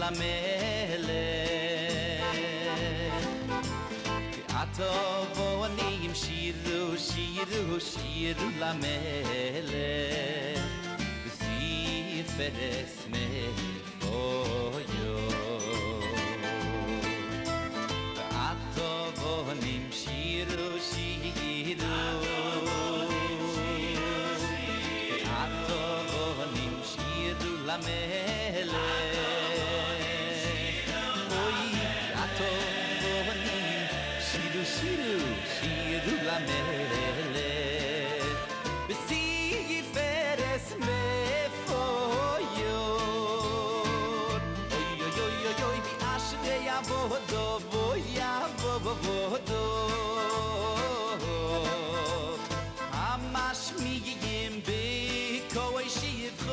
למלך התובעונים שירו שירו שירו למלך בספרס מפויו התובעונים שירו שירו התובעונים שירו למלך אוי התובעונים שירו שירו שירו למלך בספרס מפויו אוי אוי אוי אוי אוי באשרי יבודו ויבודו המשמיעים בקוי שבחוי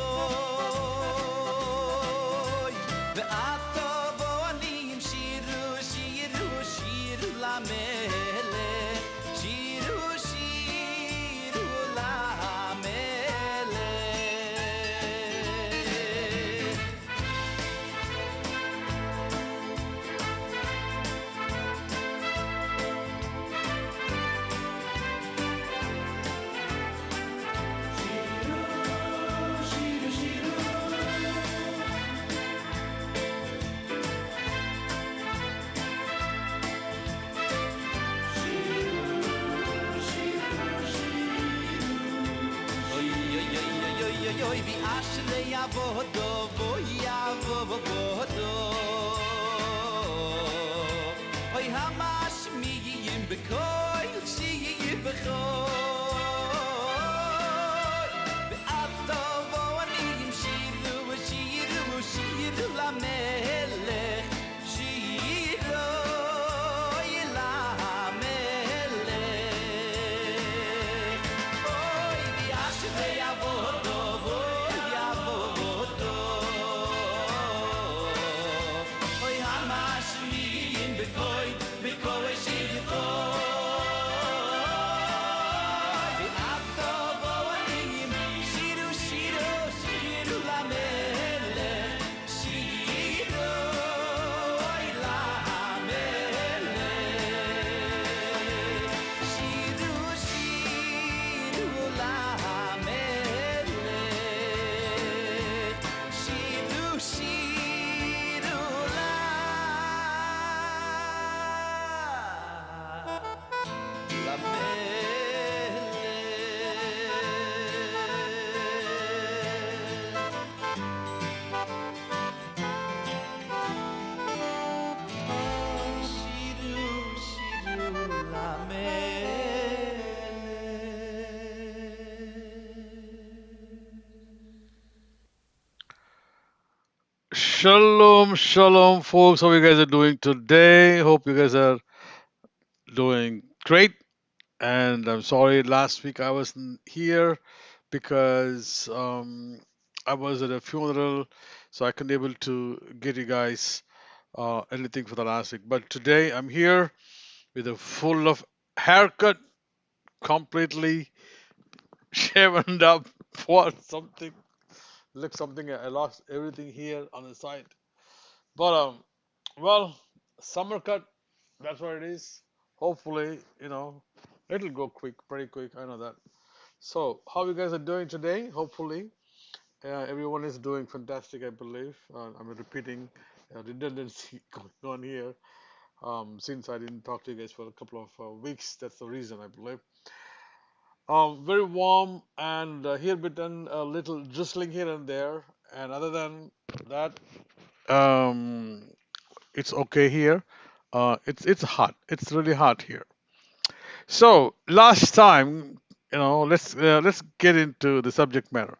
והטובעונים שירו שירו שירו למלך שירו שירו למלך Oy vi ashle yavodo voyavodo Oy hamash miyim bekoy shiyim bekoy be'atavonim shiru shiru shiru lamelech shiru lamelech Oy vi ashle yavodo Shalom, shalom, folks. How you guys are doing today? Hope you guys are doing great. And I'm sorry, last week I wasn't here because I was at a funeral, so I couldn't able to get you guys anything for the last week. But today I'm here with a full of haircut, completely shaven up. What something? Look something. I lost everything here on the side. But well, summer cut, that's what it is. Hopefully, it'll go quick, pretty quick. I know that. So, how you guys are doing today? Hopefully, everyone is doing fantastic. I believe. I'm repeating redundancy going on here. Since I didn't talk to you guys for a couple of weeks, that's the reason I believe. Very warm and here bitten a little drizzling here and there. And other than that, um, it's okay here. It's hot. It's really hot here. So last time, let's get into the subject matter.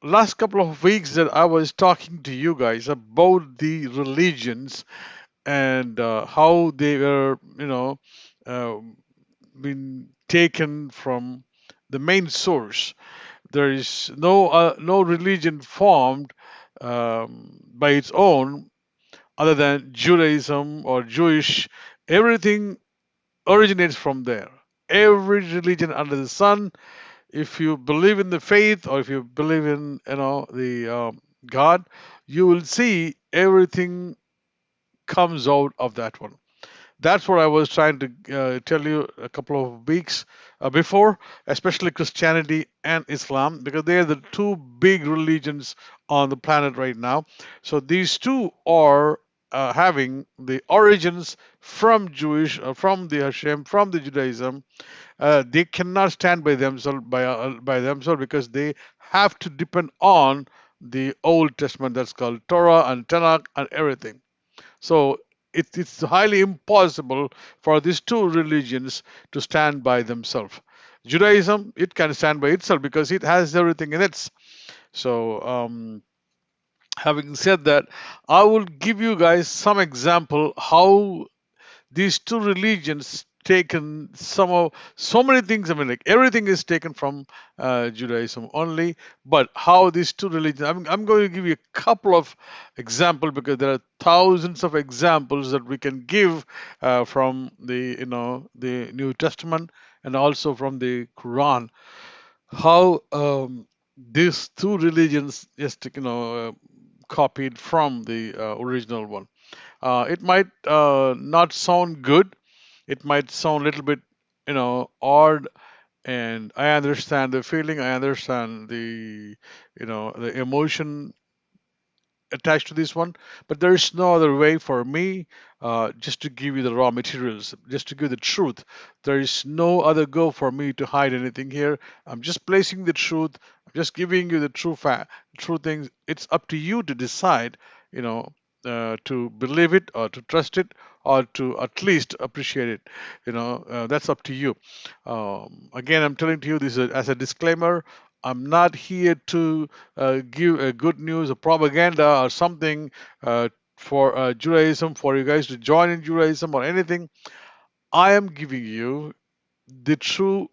Last couple of weeks that I was talking to you guys about the religions and how they were, uh, been taken from the main source. There is no religion formed by its own other than Judaism or Jewish. Everything originates from there. Every religion under the sun, if you believe in the faith or if you believe in the God, you will see everything comes out of that one. That's what I was trying to tell you a couple of weeks before, especially Christianity and Islam, because they are the two big religions on the planet right now. So these two are having the origins from Jewish, from the Hashem, from the Judaism. They cannot stand by themselves because they have to depend on the Old Testament, that's called Torah and Tanakh and everything. So it's highly impossible for these two religions to stand by themselves. Judaism, it can stand by itself because it has everything in it. So, having said that, I will give you guys some example how these two religions taken some of so many things. I mean, like everything is taken from Judaism only, but how these two religions. I'm going to give you a couple of examples because there are thousands of examples that we can give from the the New Testament and also from the Quran. How these two religions just copied from the original one. It might not sound good. It might sound a little bit, odd. And I understand the feeling. I understand the emotion attached to this one, but there is no other way for me just to give you the raw materials, just to give the truth. There is no other go for me to hide anything here. I'm just placing the truth. I'm just giving you the true things. It's up to you to decide, you know, to believe it or to trust it or to at least appreciate it. That's up to you. Again, I'm telling to you this as a disclaimer. I'm not here to give a good news, a propaganda, or something for Judaism, for you guys to join in Judaism or anything. I am giving you the true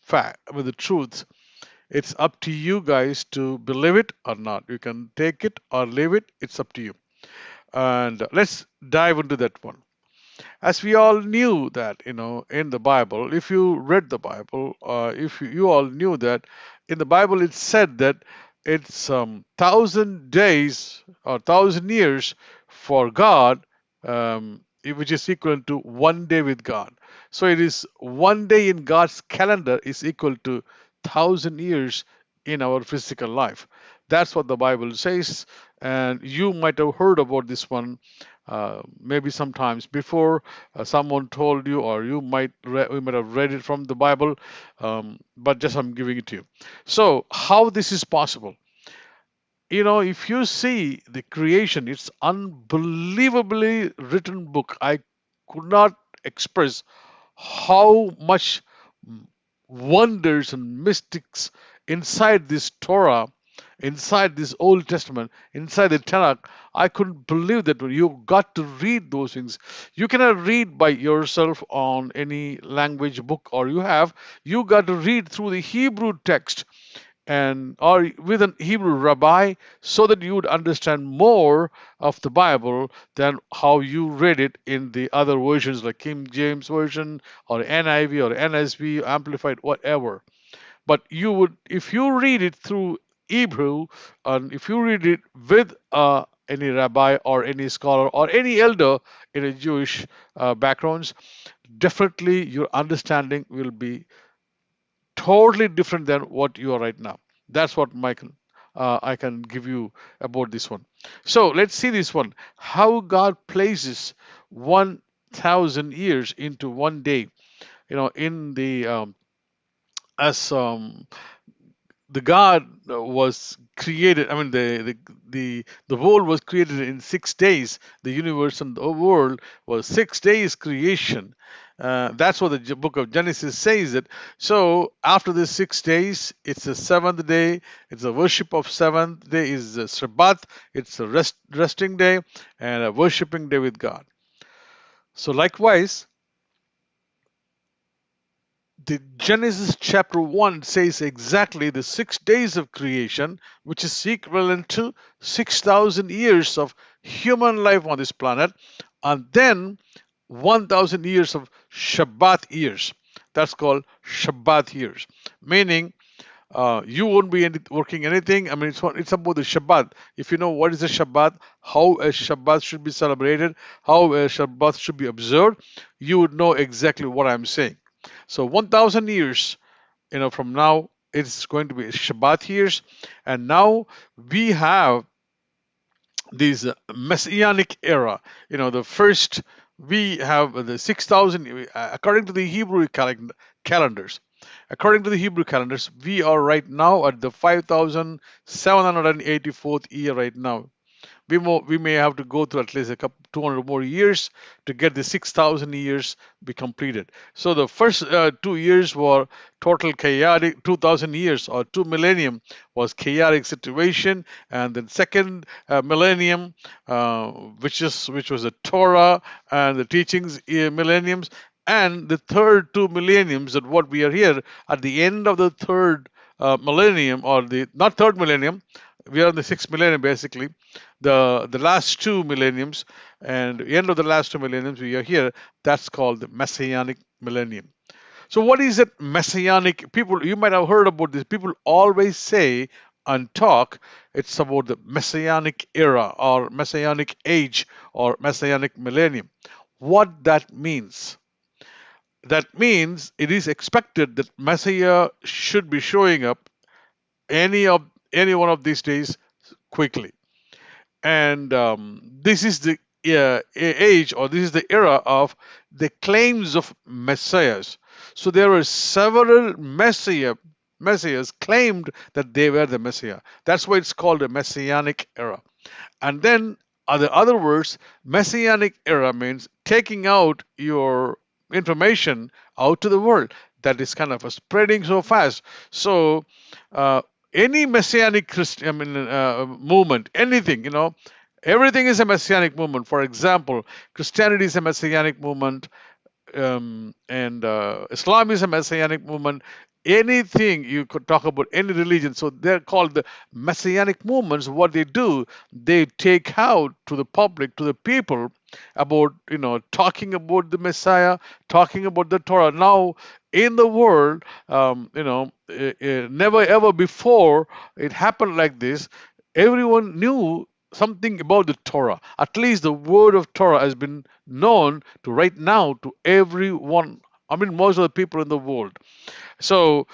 fact, I mean, the truth. It's up to you guys to believe it or not. You can take it or leave it. It's up to you. And let's dive into that one. As we all knew that, in the Bible, if you read the Bible, if you all knew that in the Bible it said that it's 1,000 days or 1,000 years for God, which is equal to 1 day with God. So it is 1 day in God's calendar is equal to 1,000 years in our physical life. That's what the Bible says, and you might have heard about this one maybe sometimes before. Someone told you, or you might have read it from the Bible, but just I'm giving it to you. So how this is possible? If you see the creation, it's unbelievably written book. I could not express how much wonders and mystics inside this Torah, inside this Old Testament, inside the Tanakh. I couldn't believe that. You got to read those things. You cannot read by yourself on any language book, or you got to read through the Hebrew text and or with an Hebrew rabbi, so that you would understand more of the Bible than how you read it in the other versions like King James version or NIV or NSV amplified, whatever. But you would, if you read it through Hebrew, and if you read it with any rabbi or any scholar or any elder in a Jewish backgrounds, definitely your understanding will be totally different than what you are right now. That's what Michael I can give you about this one. So let's see this one. How God places 1,000 years into 1 day. In the as the God was created. I mean, the world was created in 6 days. The universe and the world was 6 days creation. That's what the book of Genesis says. It. So after the 6 days, it's the seventh day. It's a worship of seventh day. Is the Shabbat. It's a resting day and a worshiping day with God. So likewise, the Genesis chapter 1 says exactly the 6 days of creation, which is equivalent to 6,000 years of human life on this planet, and then 1,000 years of Shabbat years. That's called Shabbat years, meaning You won't be working anything. I mean, it's about the Shabbat. If you know what is a Shabbat, how a Shabbat should be celebrated, how a Shabbat should be observed, you would know exactly what I'm saying. So 1,000 years, from now, it's going to be Shabbat years, and now we have this messianic era. The first, we have the 6,000 according to the Hebrew calendars. According to the Hebrew calendars, we are right now at the 5,784th year right now. We may have to go through at least a couple 200 more years to get the 6,000 years be completed. So the first 2 years were total chaotic. 2,000 years or 2 millennium was chaotic situation, and then second millennium, which was the Torah and the teachings millenniums, and the third 2 millenniums, that what we are here at the end of the third millennium, or the not third millennium, we are in the sixth millennium basically, the last 2 millenniums, and the end of the last 2 millenniums we are here. That's called the messianic millennium. So what is it messianic? People, you might have heard about this. People always say and talk, it's about the messianic era or messianic age or messianic millennium. What that means? That means it is expected that Messiah should be showing up any one of these days quickly. And this is the age, or this is the era of the claims of messiahs. So there were several messiahs claimed that they were the messiah. That's why it's called a messianic era. And then, other words, messianic era means taking out your information out to the world. That is kind of a spreading so fast. So uh, any messianic Christian, movement, anything, everything is a messianic movement. For example, Christianity is a messianic movement, and Islam is a messianic movement. Anything you could talk about, any religion. So they're called the messianic movements. What they do, they take out to the public, to the people, about talking about the Messiah, talking about the Torah. Now in the world, never ever before it happened like this. Everyone knew something about the Torah. At least the word of Torah has been known to right now to everyone. I mean, most of the people in the world. So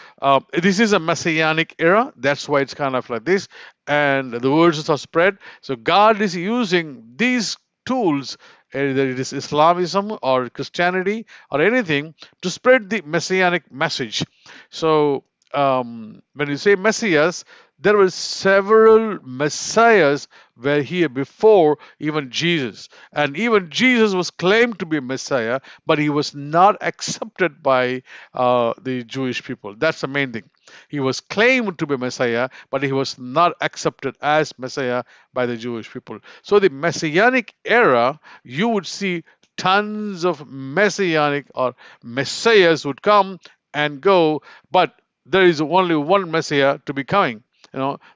this is a messianic era. That's why it's kind of like this, and the words are spread. So God is using these tools, either it is Islamism or Christianity or anything, to spread the messianic message. So when you say messiahs, there were several messiahs were here before even Jesus, and even Jesus was claimed to be Messiah, but he was not accepted by the Jewish people. That's the main thing. He was claimed to be Messiah, but he was not accepted as Messiah by the Jewish people. So the Messianic era, you would see tons of Messianic or Messiahs would come and go, but there is only one Messiah to be coming.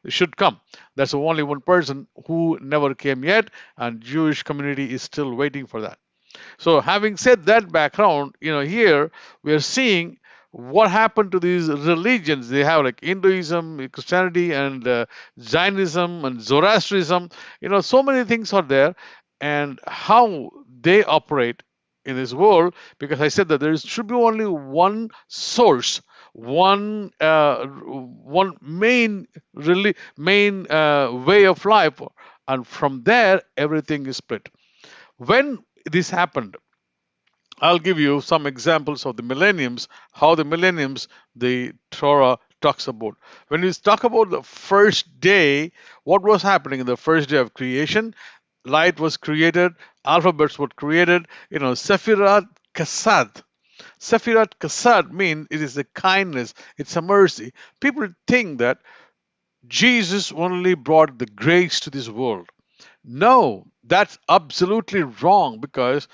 Should come. That's only one person who never came yet, and Jewish community is still waiting for that. So, having said that background, here we are seeing what happened to these religions. They have like Hinduism, Christianity, and Zionism and Zoroastrianism. So many things are there, and how they operate in this world. Because I said that there should be only one source, one main way of life, and from there everything is split. When this happened, I'll give you some examples of the millenniums, how the millenniums the Torah talks about. When we talk about the first day, what was happening in the first day of creation? Light was created, alphabets were created, Sephirat Kasad. Sephirat Kasad means it is a kindness, it's a mercy. People think that Jesus only brought the grace to this world. No, that's absolutely wrong, because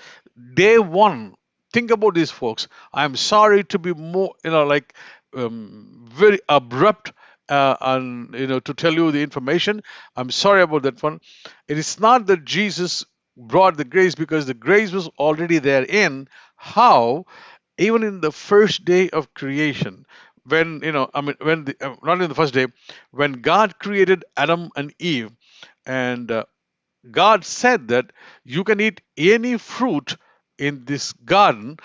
day one, think about these folks. I'm sorry to be more, like very abrupt, and to tell you the information. I'm sorry about that one. It is not that Jesus brought the grace, because the grace was already there in how, even in the first day of creation. when I mean when not in the first day, when God created Adam and Eve, and God said that you can eat any fruit in this garden,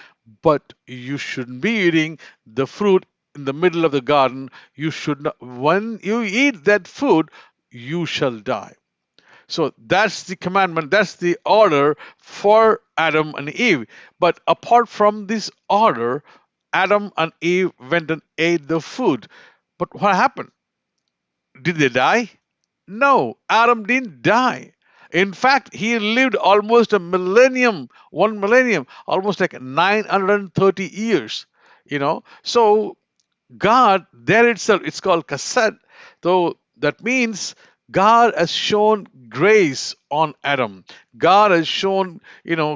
but you shouldn't be eating the fruit in the middle of the garden. You should not. When you eat that food, you shall die. So that's the commandment, that's the order for Adam and Eve. But apart from this order, Adam and Eve went and ate the food. But what happened? Did they die? No, Adam didn't die. In fact, he lived almost a millennium, 1 millennium, almost like 930 years. So God, there itself, it's called kased. So that means God has shown grace on Adam. God has shown,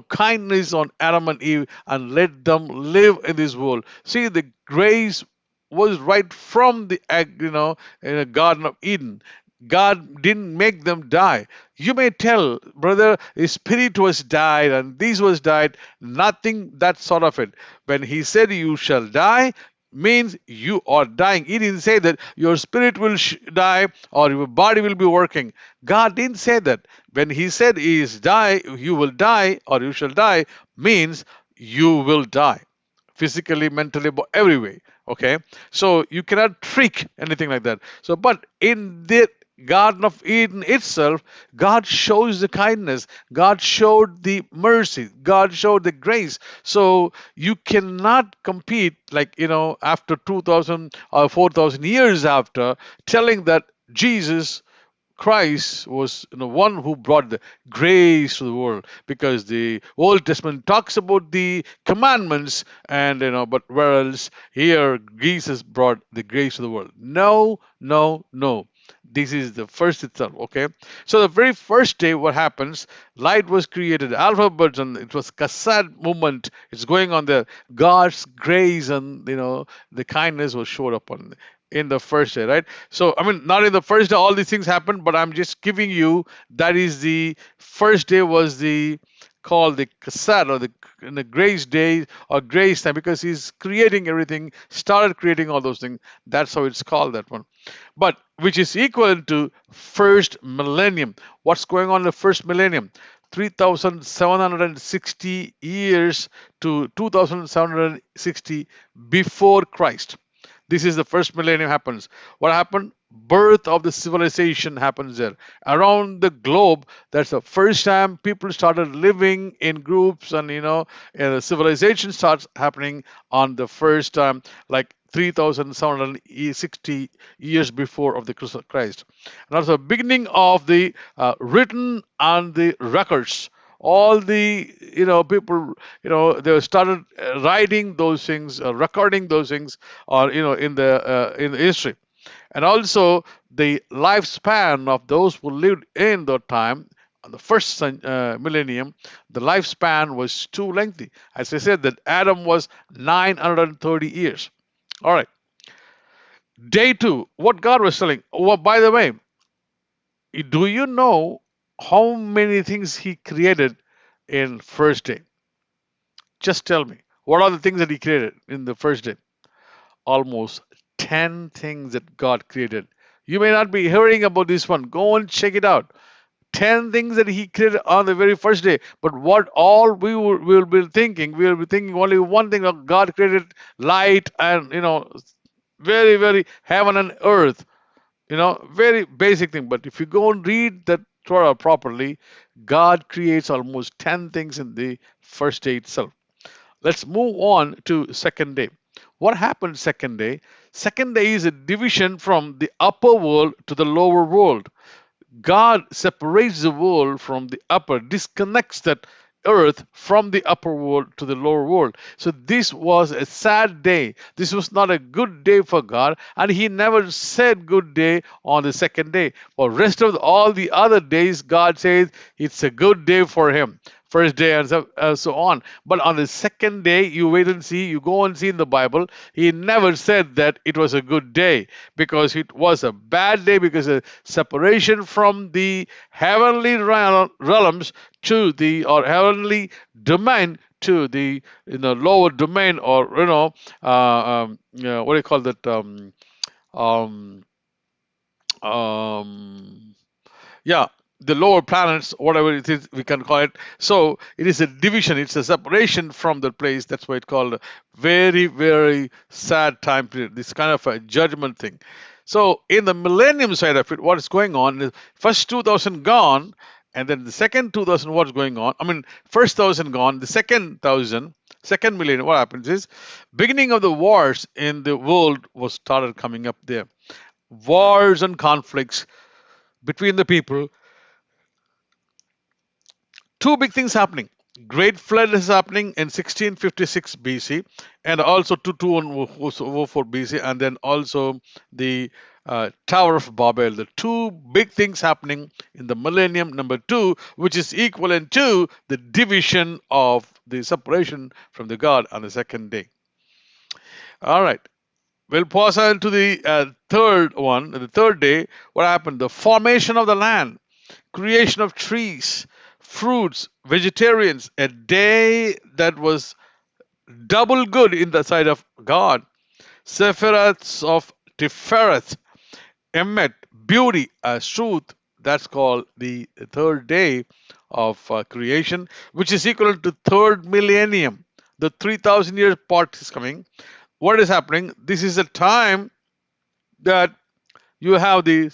kindness on Adam and Eve and let them live in this world. See, the grace was right from the in the Garden of Eden. God didn't make them die. You may tell, brother, his spirit was died and this was died. Nothing that sort of it. When he said you shall die, means you are dying. He didn't say that your spirit will die or your body will be working. God didn't say that. When he said he is die, you will die or you shall die, means you will die physically, mentally, every way. Okay, so you cannot trick anything like that. So, but in the Garden of Eden itself, God shows the kindness, God showed the mercy, God showed the grace. So you cannot compete, like, after 2000 or 4000 years after, telling that Jesus Christ was one who brought the grace to the world, because the Old Testament talks about the commandments, and but whereas here Jesus brought the grace to the world. No, no, no. This is the first itself. Okay, so the very first day, what happens? Light was created, alphabets, and it was Kasad movement. It's going on there. God's grace and the kindness was showed upon in the first day, right? So, I mean, not in the first day all these things happened, but I'm just giving you that is the first day was the called the Kasad, or the grace day or grace time, because he's creating everything, started creating all those things. That's how it's called, that one. But which is equal to first millennium. What's going on in the first millennium? 3760 years to 2760 before Christ. This is the first millennium happens. What happened? Birth of the civilization happens there. Around the globe, that's the first time people started living in groups, and civilization starts happening on the first time, like 3760 years before of the Christ. And also beginning of the written and the records, all the people, they started writing those things, recording those things, or in the history. And also the lifespan of those who lived in that time, the first millennium, the lifespan was too lengthy. As I said, that Adam was 930 years. All right, day two, what God was telling. Oh, by the way, do you know how many things he created in first day? Just tell me. What are the things that he created in the first day? Almost 10 things that God created. You may not be hearing about this one. Go and check it out. 10 things that he created on the very first day. But what all we will be thinking, we will be thinking only one thing: of God created light and, very, very heaven and earth. Very basic thing. But if you go and read the Torah properly, God creates almost 10 things in the first day itself. Let's move on to second day. What happened second day? Second day is a division from the upper world to the lower world. God separates the world from the upper, disconnects that earth from the upper world to the lower world. So this was a sad day. This was not a good day for God, and he never said good day on the second day. For rest of all the other days, God says it's a good day for him. first day, and so on. But on the second day, you wait and see, you go and see in the Bible, he never said that it was a good day, because it was a bad day, because a separation from the heavenly realms to the, or heavenly domain to the, lower domain, or what do you call that, um, um, yeah, the lower planets, whatever it is, we can call it. So it is a division, it's a separation from the place. That's why it's called a very, very sad time period. This kind of a judgment thing. So in the millennium side of it, what is going on is first 2000 gone, and then the second 2000, what's going on? I mean, first 1000 gone, the second 1000, second millennium, what happens is beginning of the wars in the world was started coming up there. Wars and conflicts between the people. Two big things happening. Great flood is happening in 1656 BC, and also 2204 BC, and then also the Tower of Babel. The two big things happening in the millennium number two, which is equivalent to the division of the separation from the God on the second day. All right. We'll pause on to the third one, the third day. What happened? The formation of the land, creation of trees, fruits, vegetarians, a day that was double good in the sight of God. Sephiroths of Tiferet, Emet, beauty, truth. That's called the third day of creation, which is equal to third millennium. The 3,000 year part is coming. What is happening? This is a time that you have the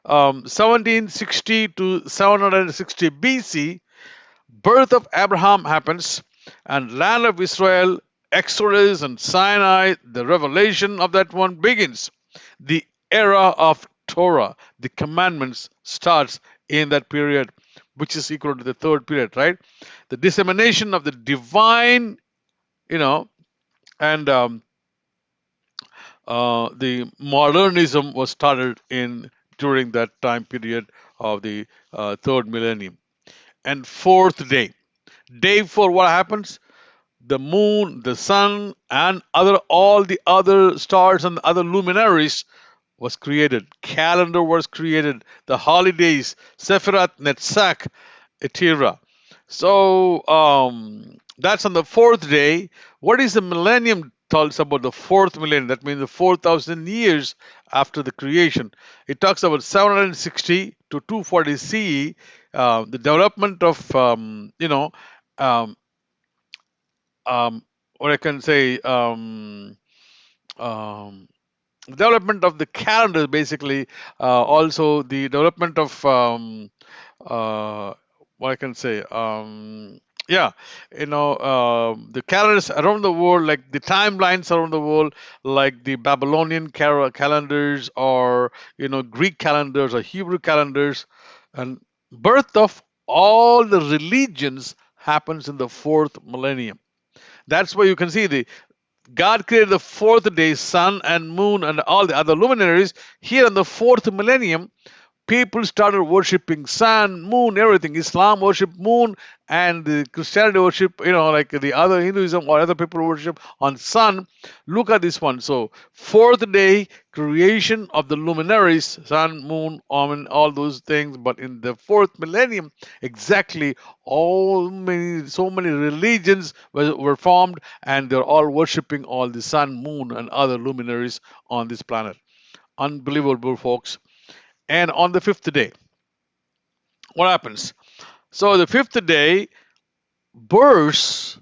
1760 to 760 BC, birth of Abraham happens, and land of Israel, Exodus and Sinai, the revelation of that one begins. The era of Torah, the commandments starts in that period, which is equal to the third period, right? The dissemination of the divine, you know, and the modernism was started in during that time period of the third millennium. And fourth day, day four, what happens? The moon, the sun, and other all the other stars and other luminaries was created. Calendar was created. The holidays, Sephiroth, Netzach, Etira. So that's on the fourth day. What is the millennium tells about the fourth millennium? That means the 4,000 years after the creation. It talks about 760 to 240 CE, the development of, um, what I can say, um, development of the calendar, basically, also the development of uh, what I can say, yeah, the calendars around the world, like the timelines around the world, like the Babylonian calendars, or Greek calendars or Hebrew calendars, and birth of all the religions happens in the fourth millennium. That's why you can see the God created the fourth day, sun and moon and all the other luminaries. Here in the fourth millennium, people started worshipping sun, moon, everything. Islam worship moon, and the Christianity worship, like the other Hinduism or other people worship on sun. Look at this one. So fourth day, creation of the luminaries, sun, moon, all those things. But in the fourth millennium, exactly, so many religions were formed, and they're all worshipping all the sun, moon, and other luminaries on this planet. Unbelievable, folks. And on the fifth day, what happens? So the fifth day, verse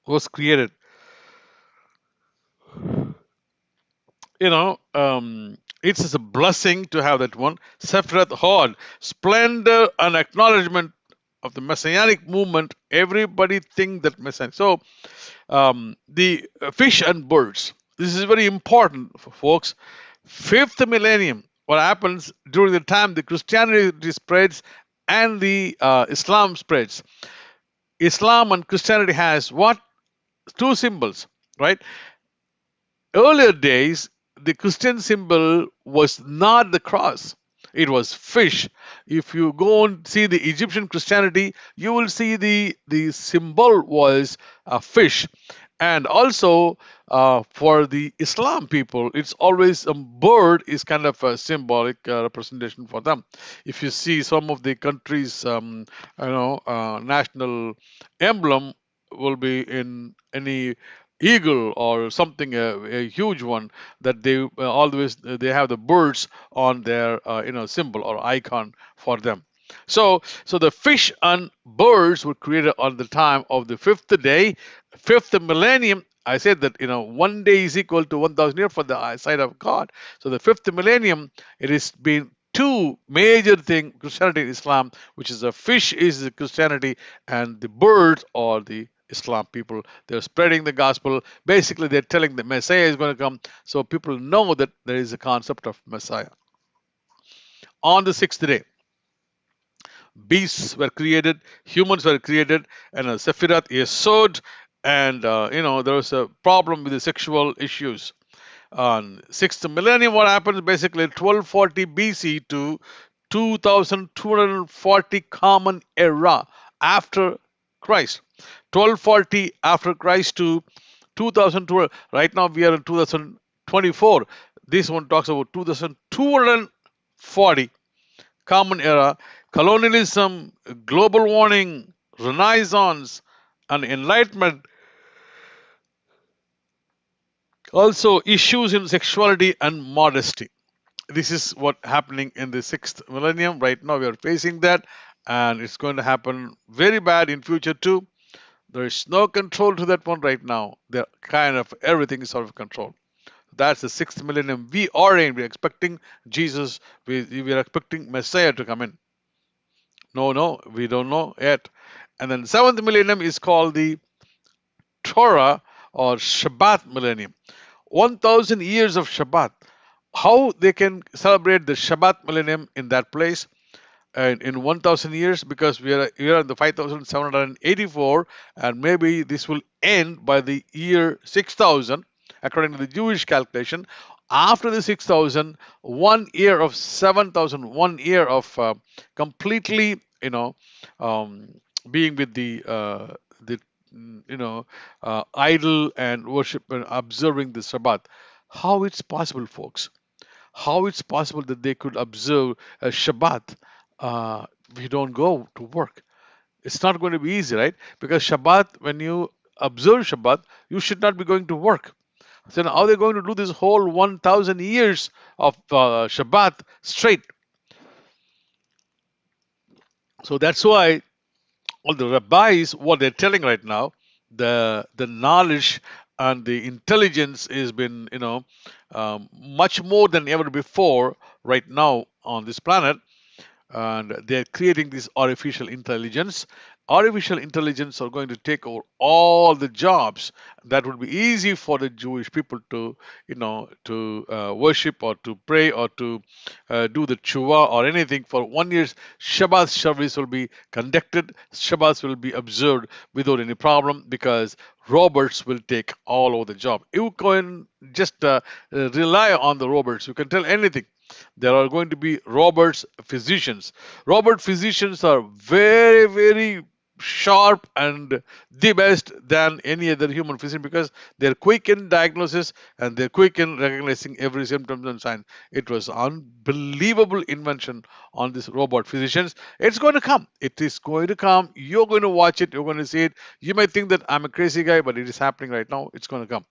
was created. It's just a blessing to have that one. Sephiroth Hod, splendor and acknowledgement of the messianic movement. Everybody think that messianic. So the fish and birds. This is very important, folks. Fifth millennium. What happens during the time the Christianity spreads and the Islam spreads? Islam and Christianity has what? Two symbols, right? Earlier days, the Christian symbol was not the cross. It was fish. If you go and see the Egyptian Christianity, you will see the symbol was a fish. And also for the Islam people, it's always a bird is kind of a symbolic representation for them. If you see some of the countries, national emblem will be in any eagle or something, a huge one, that they always they have the birds on their symbol or icon for them. So the fish and birds were created on the time of the fifth day, fifth millennium. I said that 1 day is equal to 1,000 years for the eyesight of God. So the fifth millennium, it has been two major thing, Christianity and Islam, which is the fish is the Christianity and the birds or the Islam people. They're spreading the gospel. Basically, they're telling the Messiah is going to come. So people know that there is a concept of Messiah. On the sixth day, beasts were created, humans were created, and a Sephiroth is sowed. And there was a problem with the sexual issues. On sixth millennium, what happens basically 1240 BC to 2240 Common Era after Christ. 1240 after Christ to 2012. Right now we are in 2024. This one talks about 2240 Common Era, colonialism, global warming, Renaissance, and Enlightenment. Also, issues in sexuality and modesty. This is what happening in the sixth millennium. Right now, we are facing that, and it's going to happen very bad in future too. There is no control to that one right now. There kind of everything is out of control. That's the sixth millennium. We are in. We're expecting Jesus. We are expecting Messiah to come in. No, we don't know yet. And then seventh millennium is called the Torah or Shabbat millennium. 1,000 years of Shabbat. How they can celebrate the Shabbat millennium in that place and in 1,000 years, because we are in the 5,784, and maybe this will end by the year 6,000 according to the Jewish calculation. After the 6,000, 1 year of 7,000, 1 year of completely being with the idol and worship and observing the Shabbat. How it's possible, folks? How it's possible that they could observe a Shabbat? We don't go to work. It's not going to be easy, right? Because Shabbat, when you observe Shabbat, you should not be going to work. So now how are they going to do this whole 1,000 years of Shabbat straight? So that's why all the rabbis, what they're telling right now, the knowledge and the intelligence has been much more than ever before right now on this planet, and they're creating this artificial intelligence. Artificial intelligence are going to take over all the jobs. That would be easy for the Jewish people to worship or to pray or to do the tshuva or anything. For 1 year Shabbat service will be conducted. Shabbats will be observed without any problem, because robots will take all over the job. You can just rely on the robots. You can tell anything. There are going to be robots physicians. Robot physicians are very, very sharp and the best than any other human physician, because they're quick in diagnosis and they're quick in recognizing every symptom and sign. It was unbelievable invention on this robot physicians. It's going to come. It is going to come. You're going to watch it. You're going to see it. You might think that I'm a crazy guy, but it is happening right now. It's going to come.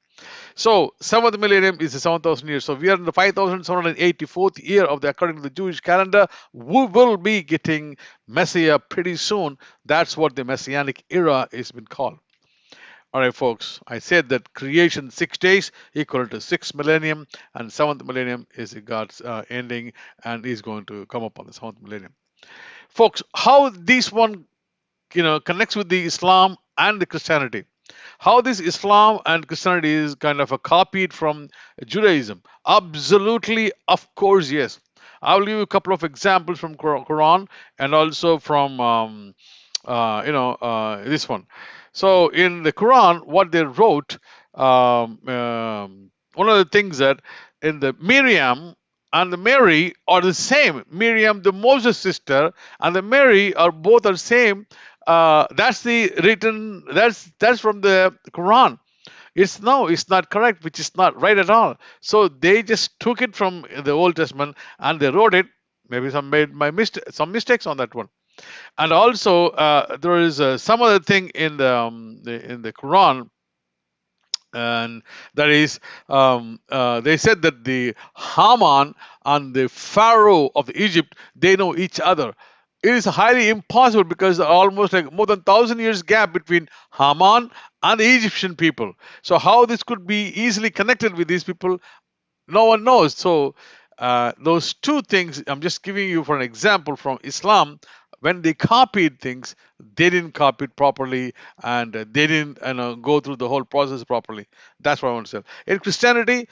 So, seventh millennium is the 7,000 years. So, we are in the 5,784th year of the, according to the Jewish calendar. We will be getting Messiah pretty soon. That's what the Messianic era has been called. All right, folks. I said that creation 6 days equal to 6 millennium, and seventh millennium is God's ending, and is going to come up on the seventh millennium. Folks, how this one connects with the Islam and the Christianity. How this Islam and Christianity is kind of a copied from Judaism. Absolutely, of course, yes. I'll give you a couple of examples from Quran and also from this one. So in the Quran, what they wrote, one of the things that in the Miriam and the Mary are the same. Miriam, the Moses sister, and the Mary are both the same. That's the written. That's from the Quran. It's no, it's not correct, which is not right at all. So they just took it from the Old Testament and they wrote it. Maybe some made some mistakes on that one. And also there is some other thing in the Quran, and that is they said that the Haman and the Pharaoh of Egypt, they know each other. It is highly impossible because almost like more than 1,000 years gap between Haman and the Egyptian people. So how this could be easily connected with these people, no one knows. So those two things, I'm just giving you for an example from Islam. When they copied things, they didn't copy it properly, and they didn't go through the whole process properly. That's what I want to say. In Christianity,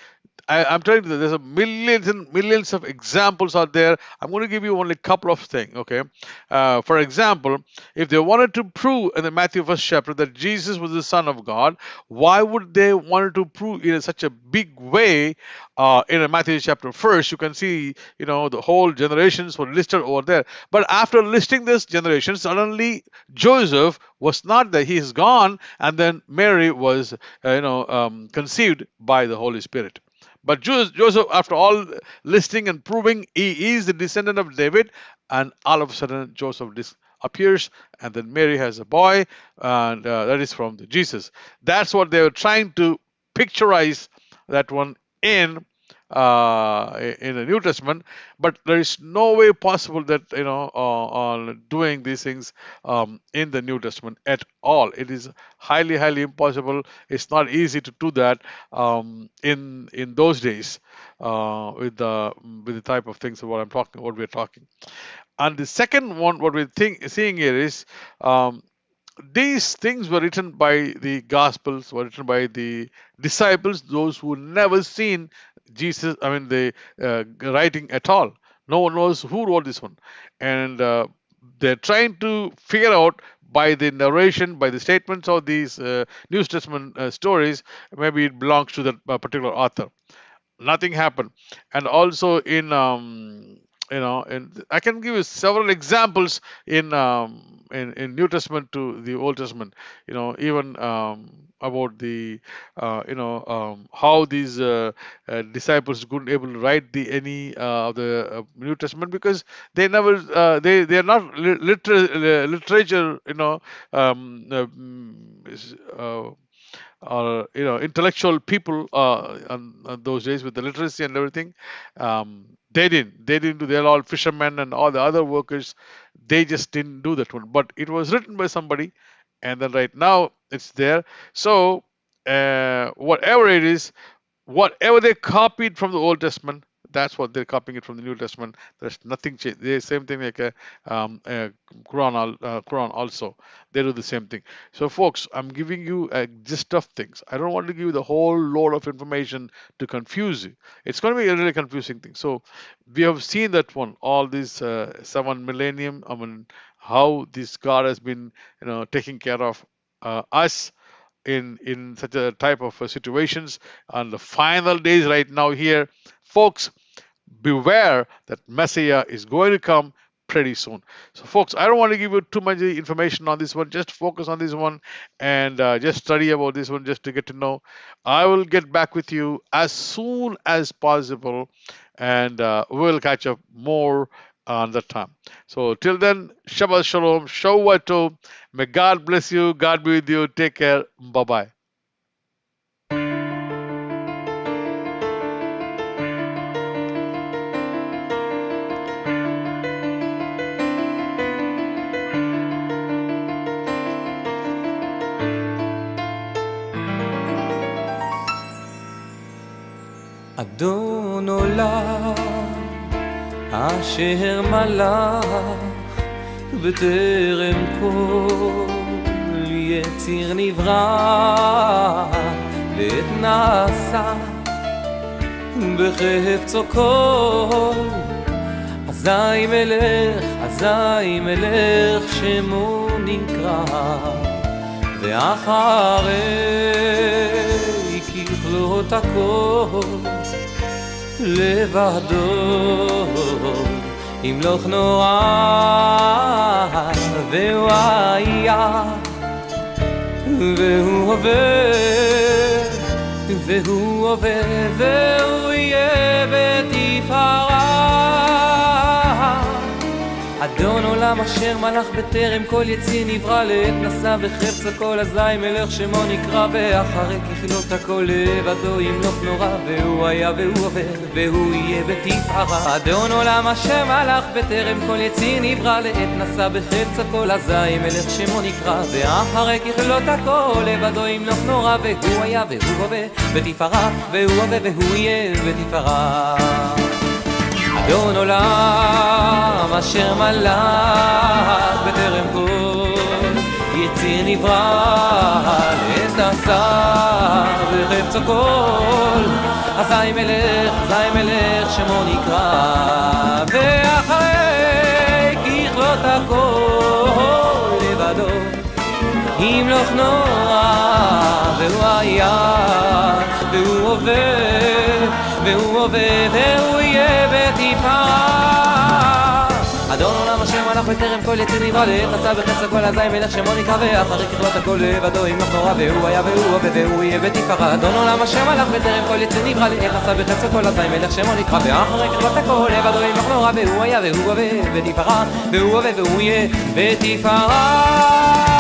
I'm telling you, there's a millions and millions of examples out there. I'm going to give you only a couple of things. Okay, for example, if they wanted to prove in the Matthew first chapter that Jesus was the Son of God, why would they wanted to prove in such a big way? In Matthew chapter first, you can see, the whole generations were listed over there. But after listing this generation, suddenly Joseph was not there; he is gone, and then Mary was, conceived by the Holy Spirit. But Joseph, after all listing and proving he is the descendant of David, and all of a sudden Joseph appears, and then Mary has a boy, and that is from the Jesus. That's what they were trying to picturize that one in in the New Testament, but there is no way possible that on doing these things in the New Testament at all. It is highly, highly impossible. It's not easy to do that in those days with the type of things of what we're talking. And the second one, what we're seeing here is these things were written by the Gospels, were written by the disciples, those who never seen Jesus, I mean, the writing at all. No one knows who wrote this one. And they're trying to figure out by the narration, by the statements of these New Testament stories, maybe it belongs to that particular author. Nothing happened. And also in I can give you several examples in New Testament to the Old Testament. Even about the how these disciples couldn't able to write the any of the New Testament because they never they are not literature or intellectual people on those days with the literacy and everything. They didn't do. They're all fishermen and all the other workers. They just didn't do that one. But it was written by somebody, and then right now it's there. So whatever it is, whatever they copied from the Old Testament, that's what they're copying it from the New Testament. There's nothing changed. The same thing like Quran also. They do the same thing. So, folks, I'm giving you a gist of things. I don't want to give you the whole load of information to confuse you. It's going to be a really confusing thing. So, we have seen that one, all these 7 millennium. I mean, how this God has been, taking care of us in such a type of situations on the final days right now here, folks. Beware that Messiah is going to come pretty soon. So, folks, I don't want to give you too much information on this one. Just focus on this one and just study about this one just to get to know. I will get back with you as soon as possible, and we'll catch up more on that time. So, till then, Shabbat Shalom, Shavua Tov. May God bless you. God be with you. Take care. Bye bye. אדון עולם אשר מלך בטרם כל יציר נברא לעת נעשה בחפצו כל אזי מלך שמו נקרא ואחרי ככלות הכל לבדו ימלוך נורא והוא היה והוא עובר והוא עובר והוא יהיה בתפארה אדון עולם אשר מלך בטרם כל יציר נברא לעת נשא בחפץ הכל אזי מלך שמו נקרא ואחרי ככלות הכל לבדו ימלוך נורא והוא היה והוא עובר והוא יהיה בתפארה אדון עולם אשר מלך בטרם כל יציר נברא לעת נשא בחפץ הכל אזי מלך שמו נקרא ואחרי ככלות הכל לבדו ימלוך נורא והוא היה והוא עובר בתפארה והוא עובר והוא יהיה בתפארה אדון עולם אשר מלך בטרם כל יציר נברא לעת נשא בחפץ הכל אזי מלך שמו נקרא ואחרי ככלות הכל לבדו ימלוך נורא והוא היה והוא עובר והוא עובר והוא יהיה בתפארה אדון עולם אשר מלך בטרם כל יציר נברא לעת נשא בחפץ הכל אזי מלך שמו נקרא ואחרי ככלות הכל לבדו ימלוך נורא והוא היה והוא עובר והוא יהיה בתפארה אדון עולם אשר מלך בטרם כל יציר נברא לעת נשא בחפץ הכל אזי מלך שמו נקרא ואחרי ככלות הכל לבדו ימלוך נורא והוא היה והוא עובר בתפארה והוא עובר והוא יהיה בתפארה